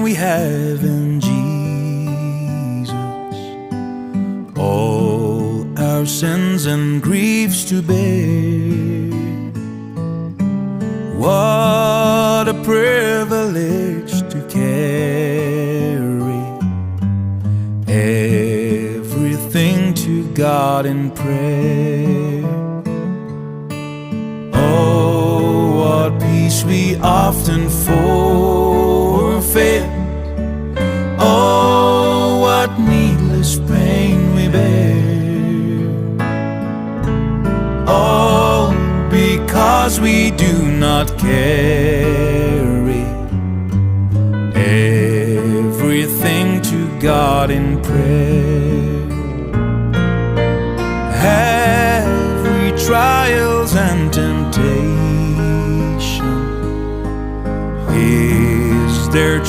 we have in Jesus all our sins and griefs to bear. What a privilege to carry everything to God in prayer. Oh, what peace we often forfeit. Oh, what needless pain we bear. All because we do not carry everything to God in prayer. Every trials and temptation is there